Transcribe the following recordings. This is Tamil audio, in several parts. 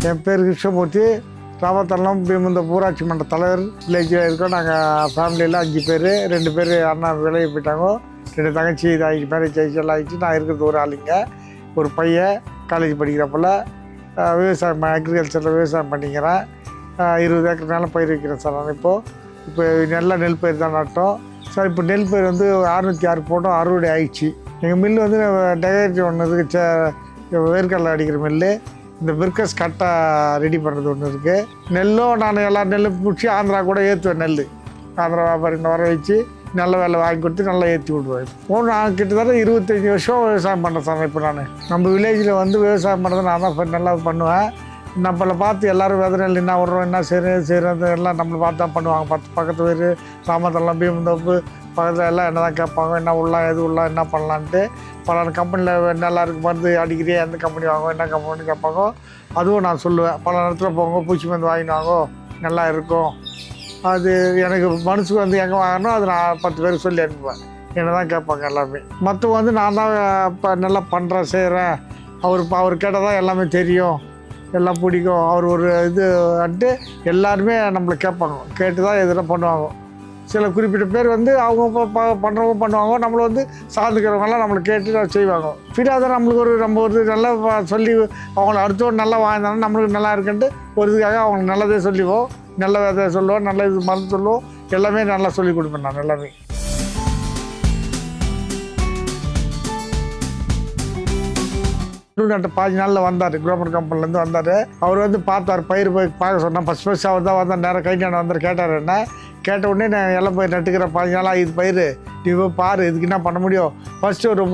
என் பேர் கிருஷ்ணமூர்த்தி. ராமத்தலம் பீமுந்த ஊராட்சி மன்ற தலைவர். வில்லேஜில் இருக்கோம். நாங்கள் ஃபேமிலியில் 5 பேர். 2 பேர் அண்ணா விலையை போயிட்டாங்க. 2 தங்கச்சி இதாகிட்டு மேரேஜ் ஆகிடுச்சு, எல்லாம் ஆகிடுச்சு. நான் இருக்கிறது ஒரு ஆளுங்க. ஒரு பையன் காலேஜ் படிக்கிறப்பல விவசாயம், அக்ரிகல்ச்சரில் விவசாயம் பண்ணிக்கிறேன். 20 ஏக்கர் நிலம் பயிர் வைக்கிறேன் சார். நான் இப்போ நல்லா நெல் பயிர் தான் நட்டோம் சார். இப்போ நெல் பயிர் வந்து 606 போட்டோம், அறுவடை ஆயிடுச்சு. எங்கள் மில்லு வந்து டெகரேட்டி ஒன்று இருக்குது, வேர்க்கடலை அடிக்கிற மில்லு. இந்த பிர்கஸ் கட்டாக ரெடி பண்ணுறது ஒன்று இருக்குது. நெல்லும் நான் எல்லா நெல்லும் பிடிச்சி ஆந்திரா கூட ஏற்றுவேன். நெல் ஆந்திரா வியாபாரிங்க வர வச்சு நல்ல வேலை வாங்கி கொடுத்து நல்லா ஏற்றி விடுவேன். நான் கிட்டத்தட்ட 25 வருஷம் விவசாயம் பண்ணுறேன் சார். இப்போ நம்ம வில்லேஜில் வந்து விவசாயம் பண்ணுறது நான் தான் நல்லா பண்ணுவேன். நம்மளை பார்த்து எல்லோரும் விதை நெல் என்ன விட்றோம், என்ன செய்கிறது எல்லாம் நம்மளை பார்த்து தான் பண்ணுவாங்க. பக்கத்து பேர் ராமத்தெல்லாம் பீமுந்தோப்பு பக்கத்தில் எல்லாம் என்ன தான் கேட்பாங்க, என்ன உள்ளலாம் எது உள்ளலாம் என்ன பண்ணலான்ட்டு. பல கம்பெனியில் நல்லா இருக்குது மருந்து அடிக்கிறே, எந்த கம்பெனி வாங்க என்ன கம்பெனி கேட்பாங்க. அதுவும் நான் சொல்லுவேன். பல நேரத்தில் போங்க பூச்சி மருந்து வாங்கினாங்கோ நல்லா இருக்கும். அது எனக்கு மனசுக்கு வந்து எங்கே வாங்கணும் அது நான் 10 பேருக்கு சொல்லி அனுப்புவேன். என்ன தான் கேட்பாங்க எல்லாமே. மற்றவங்க வந்து நான் தான் இப்போ நல்லா பண்ணுறேன் செய்கிறேன், அவர் கேட்டால் தான் எல்லாமே தெரியும், எல்லாம் பிடிக்கும், அவர் ஒரு இது வந்துட்டு எல்லாருமே நம்மளை கேட்பாங்க. கேட்டு தான் எதுனா பண்ணுவாங்க. சில குறிப்பிட்ட பேர் வந்து அவங்க பண்ணுறவங்க பண்ணுவாங்க. நம்மளை வந்து சார்ந்துக்கிறவங்கலாம் நம்மளை கேட்டு செய்வாங்க. ஃபிடாக நம்ம ஒரு நல்லா சொல்லி அவங்கள அடுத்தவங்க நல்லா வாழ்ந்தாலும் நம்மளுக்கு நல்லா இருக்குன்ட்டு ஒரு இதுக்காக அவங்களுக்கு நல்லதே சொல்லிவோம், நல்ல விதை சொல்லுவோம், நல்ல இது மருந்து சொல்லுவோம், எல்லாமே நல்லா சொல்லி கொடுப்பேன் நான் எல்லாமே. நட்ட 5 நாளில் வந்தார், குளோபல் கம்பெனிலேருந்து வந்தார். அவர் வந்து பார்த்தார், பயிர் போய் பார்க்க சொன்னால் ஃபஸ்ட் அவர் தான் வந்தார். நேரம் கைஞான வந்தார். கேட்டார் என்ன கேட்ட உடனே நான் எல்லாம் போய் நட்டுக்கிறேன். 5 நாளாக இது பயிர் நீ போய் பாரு, இதுக்கு என்ன பண்ண முடியும். ஃபஸ்ட்டு ஒரு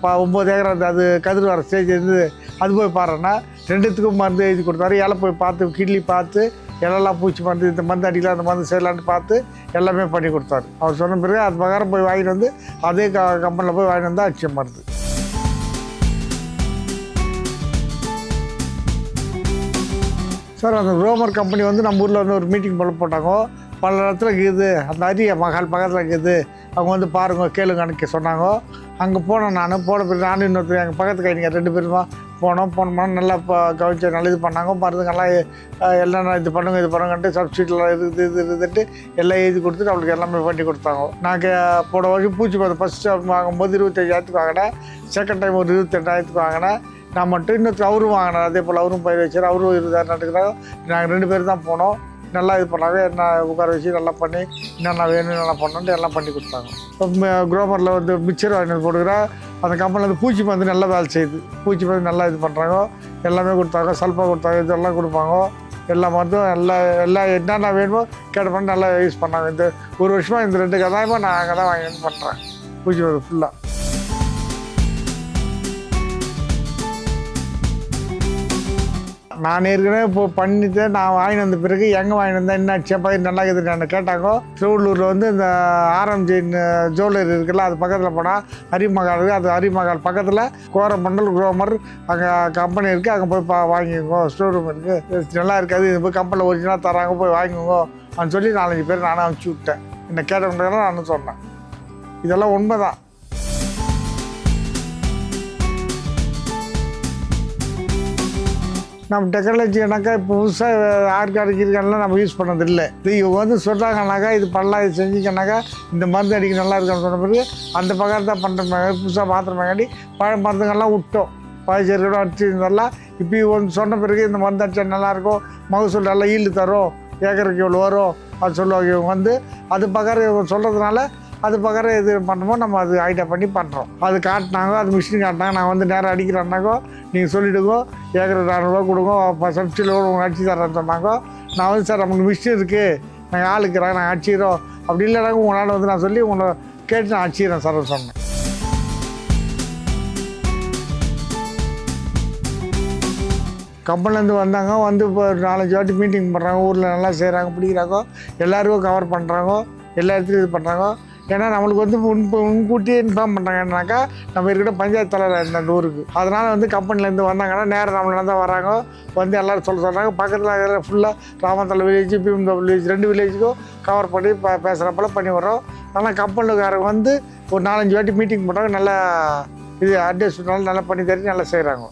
9 ஏக்கர் அது கதிர் வர ஸ்டேஜ் இருந்தது, அது போய் பாருன்னா 2த்துக்கும் மருந்து எழுதி கொடுத்தாரு. இலை போய் பார்த்து கிள்ளி பார்த்து இலெல்லாம் பூச்சி மருந்து இந்த மருந்து அடிக்கலாம், அந்த மருந்து செய்யலான்னு பார்த்து எல்லாமே பண்ணி கொடுத்தாரு. அவர் சொன்ன பிறகு அது பிரகாரம் போய் வாங்கிட்டு வந்து அதே கம்பெனியில் போய் வாங்கிட்டு வந்தால் அடிச்ச மருந்து. சார் அந்த ரோமர் கம்பெனி வந்து நம்ம ஊரில் வந்து ஒரு மீட்டிங் போட்டாங்க. பல இடத்துல இருக்குது, அந்த அரிய மகால் பக்கத்தில் இருக்குது, அவங்க வந்து பாருங்க கேளுங்க அன்றைக்கி சொன்னாங்க. அங்கே போனேன். போன பிறகு நானும் இன்னொருத்தர் எங்கள் பக்கத்து கைங்க 2 பேருமா போனோம்னா நல்லா கவனிச்சு நல்லா இது பண்ணாங்க. மருந்துங்கெல்லாம் எல்லாம் இது பண்ணுங்கன்ட்டு சப்சிடிலாம் இதுன்ட்டு எல்லாம் எழுதி கொடுத்துட்டு அவங்களுக்கு எல்லாமே பண்ணி கொடுத்தாங்க. நாங்கள் போன வருஷம் பூச்சி மருந்து ஃபஸ்ட்டு வாங்கும்போது 25,000 வாங்கினேன். செகண்ட் டைம் ஒரு 22,000 வாங்கினேன். நான் மட்டும் இன்னொருத்தர் அவரும் வாங்கினேன். அதே போல் அவரும் பயிர் வச்சார். அவரும் 20,000 நட்டுக்கிறாங்க. நாங்கள் 2 பேர் தான் போனோம். நல்லா இது பண்ணாங்க. என்ன உட்கார வச்சு நல்லா பண்ணி என்னென்ன வேணும் நல்லா பண்ணோன்ட்டு எல்லாம் பண்ணி கொடுத்தாங்க. இப்போ குரோமரில் வந்து மிக்சர் வாங்கி போட்டுக்கிறேன். அந்த கம்பெனியில் வந்து பூச்சி மருந்து நல்லா வேலை செய்யுது. பூச்சி மருந்து நல்லா இது பண்ணுறாங்க. எல்லாமே கொடுத்தாங்க. சல்பா கொடுத்தாங்க, இதெல்லாம் கொடுப்பாங்க. எல்லா மருந்தும் எல்லாம் என்னென்ன வேணுமோ கேட்ட பண்ணி நல்லா யூஸ் பண்ணாங்க. இந்த ஒரு வருஷமாக இந்த 2 கதாயமாக நான் அங்கே தான் வாங்கி பண்ணுறேன் பூச்சி மருந்து ஃபுல்லாக. நான் ஏற்கனவே இப்போ பண்ணிட்டு நான் வாங்கிட்டு வந்த பிறகு எங்கே வாங்கிட்டு வந்தேன் என்ன பயிர் நல்லா இருக்குது நான் கேட்டாங்க. திருவள்ளூரில் வந்து இந்த ஆர்எம்ஜி ஜுவல்லரி இருக்குல்ல, அது பக்கத்தில் போனால் ஹரிமகால் இருக்குது. அது ஹரிமகால் பக்கத்தில் கோரமண்டல் குரோமர் அங்கே கம்பெனி இருக்குது. அங்கே போய் வாங்கிக்கோங்க, ஸ்டோர் ரூம் இருக்குது, நல்லா இருக்காது, இது போய் கம்பெனியில் ஒரிஜினலாக தராங்க, போய் வாங்கிக்கோங்க அப்படின்னு சொல்லி 4-5 பேர் நானும் அனுப்பிச்சி விட்டேன். என்னை கேட்டவங்கலாம் நானும் சொன்னேன். இதெல்லாம் உண்மை தான். நம்ம டெக்னாலஜினாக்கா இப்போ புதுசாக ஆர்கானிக் இருக்கானெலாம் நம்ம யூஸ் பண்ணதில்லை. இவங்க வந்து சொல்கிறாங்கனாக்கா இது பண்ணலாம், இது செஞ்சுக்கனாக்கா இந்த மருந்து அடிக்க நல்லா இருக்கான்னு சொன்ன பிறகு அந்த பக்கம் தான் பண்ணுறமாங்க. புதுசாக மாத்திரமாங்காட்டி பழைய மருந்துங்கள்லாம் விட்டோம். பழச்செருக்கோட அடிச்சுருந்தெல்லாம் இப்போ ஒன்று சொன்ன பிறகு இந்த மருந்து அடிச்சா நல்லாயிருக்கும், மகசூல் நல்லா ஈல்டு தரும், ஏக்கருக்கு இவ்வளோ வரும் அது சொல்லுவாங்க. இவங்க வந்து அது பக்கம் இவங்க சொல்கிறதுனால அது பக்கம் இது பண்ணுமோ நம்ம அது ஐடியா பண்ணி பண்ணுறோம். அது காட்டினாங்க, அது மிஷின் காட்டினாங்க. நான் வந்து நேரம் அடிக்கிறேன்னாக்கோ நீங்கள் சொல்லிவிடுங்கோ, ஏக்கர் 400 கொடுங்க, சப்சிடியில் கூட அடிச்சு தரேன்னு சொன்னாங்க. நான் வந்து சார் நமக்கு மிஷின் இருக்குது, நாங்கள் ஆள் இருக்கிறாங்க, நாங்கள் அடிச்சிக்கிறோம், அப்படி இல்லைனாக்க உங்களால் வந்து நான் சொல்லி உங்களை கேட்டு நான் அடிச்சிக்கிறேன் சார் சொன்னேன். கம்பெனிலேருந்து வந்தாங்க. வந்து இப்போ 4-5 வாட்டி மீட்டிங் பண்ணுறாங்க. ஊரில் நல்லா செய்கிறாங்க, பிடிக்கிறாங்க, எல்லாருக்கும் கவர் பண்ணுறாங்க, எல்லா இடத்துலையும் இது பண்ணுறாங்க. ஏன்னா நம்மளுக்கு வந்து முன்கூட்டியே இன்ஃபார்ம் பண்ணுறாங்கன்னாக்கா நம்ம இருக்கிற பஞ்சாயத்து தலைவர் இந்த ஊருக்கு. அதனால் வந்து கம்பெனிலேருந்து வந்தாங்கன்னா நேரம் நம்மளால தான் வராங்க. வந்து எல்லோரும் சொல்கிறாங்க. பக்கத்தில் ஃபுல்லாக ராமத்தலை வில்லேஜ், பீமுந்த வில்லேஜ் 2 வில்லேஜுக்கும் கவர் பண்ணி பேசுகிறப்பல பண்ணி வரோம். ஆனால் கம்பெனிக்காரங்க வந்து ஒரு 4-5 வாட்டி மீட்டிங் பண்ணுறாங்க. நல்லா இது அட்வைஸ் பண்ணாலும் நல்லா பண்ணி தரி நல்லா செய்கிறாங்க.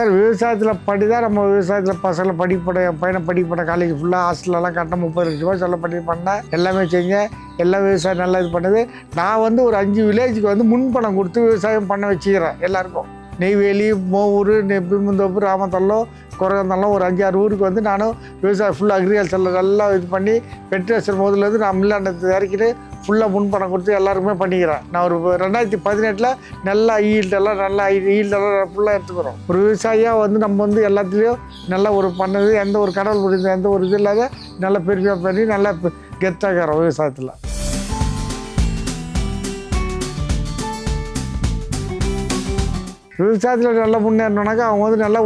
சார் விவசாயத்தில் படி தான் நம்ம விவசாயத்தில் பசங்களை படிப்பட என் பையனை படிப்பட காலேஜ் ஃபுல்லாக ஹாஸ்டலெல்லாம் கட்டின 30 லட்ச ரூபா செலவு பண்ணி பண்ணேன். எல்லாமே செஞ்சேன். எல்லா விவசாயம் நல்லா இது பண்ணுது. நான் வந்து ஒரு 5 வில்லேஜுக்கு வந்து முன்பணம் கொடுத்து விவசாயம் பண்ண வச்சுக்கிறேன் எல்லாருக்கும். நெய்வேலி, மோவூர், பிமுந்தோப்பு, ராமத்தல்லம், குரகந்தல்லம் ஒரு 5-6 ஊருக்கு வந்து நானும் விவசாயம் ஃபுல்லாக அக்ரிகல்ச்சரில் நல்லா இது பண்ணி பெட்ரேஷன் முதல்லேருந்து நான் மில்லாண்டத்தை இறக்கிட்டு ஃபுல்லாக முன்பணம் கொடுத்து எல்லாருக்குமே பண்ணிக்கிறேன். நான் ஒரு 2018 நல்லா ஈல்டெல்லாம் ஃபுல்லாக எடுத்துக்கிறோம். ஒரு விவசாயியாக வந்து நம்ம வந்து எல்லாத்துலேயும் நல்லா ஒரு பண்ணது எந்த ஒரு கடவுள் புரிந்த எந்த ஒரு இது இல்லாத நல்லா பெருமையாக பண்ணி நல்லா கெத்தாக்கிறோம் விவசாயத்தில். விவசாயத்தில் நல்லா முன்னேறணுனாக்கா அவங்க வந்து நல்லா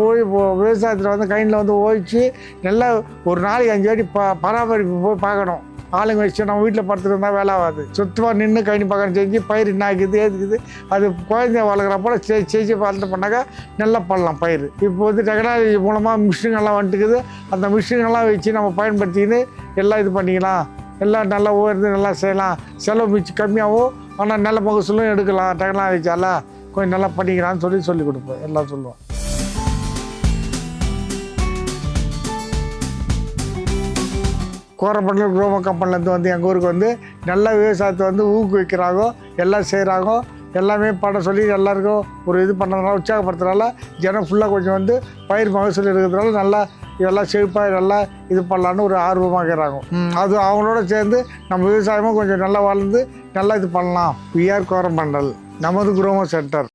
விவசாயத்தில் வந்து கையில் வந்து ஓய்ச்சி நல்லா ஒரு நாளைக்கு 5 வாட்டி பராமரிப்பு போய் பார்க்கணும். ஆளுங்க வச்சு நம்ம வீட்டில் படுத்துட்டு இருந்தால் வேலை ஆகாது. சுத்தமாக நின்று கழனி பார்க்கணும். செஞ்சு பயிர் என்ன ஆகுது ஏதுக்குது அது குழந்தைய வளர்க்குறப்போ செஞ்சு பார்த்துட்டு பண்ணாக்கா நல்லா பண்ணலாம் பயிர். இப்போ வந்து டெக்னாலஜி மூலமாக மிஷின்கள்லாம் வந்துட்டுக்குது. அந்த மிஷின்கள்லாம் வச்சு நம்ம பயன்படுத்திக்கின்னு எல்லாம் இது பண்ணிக்கலாம். எல்லாம் நல்லா ஓடுறது நல்லா செய்யலாம். செலவு மிச்சம் கம்மியாகவும் ஆனால் நல்ல மகசூலும் எடுக்கலாம். டெக்னாலஜியால் கொஞ்சம் நல்லா பண்ணிக்கிறான்னு சொல்லி கொடுப்பேன். எல்லாம் சொல்லுவோம். கோரப்பட்டில் குரோமோ கம்பெனிலேருந்து வந்து எங்கள் ஊருக்கு வந்து நல்ல விவசாயத்தை வந்து ஊக்குவிக்கிறாங்க. எல்லாம் செய்கிறாங்க. எல்லாமே பண்ண சொல்லி எல்லாருக்கும் ஒரு இது பண்ணுறதுனால உற்சாகப்படுத்துறதுனால ஜனம் ஃபுல்லாக கொஞ்சம் வந்து பயிர் மகசூல் இருக்கிறதுனால நல்லா இதெல்லாம் செழிப்பாக நல்லா இது பண்ணலான்னு ஒரு ஆர்வமாகறாங்க. அது அவங்களோட சேர்ந்து நம்ம விவசாயமும் கொஞ்சம் நல்லா வளர்ந்து நல்லா இது பண்ணலாம். விஆர் கோரமண்டல் நமது குரோமோ சென்டர்.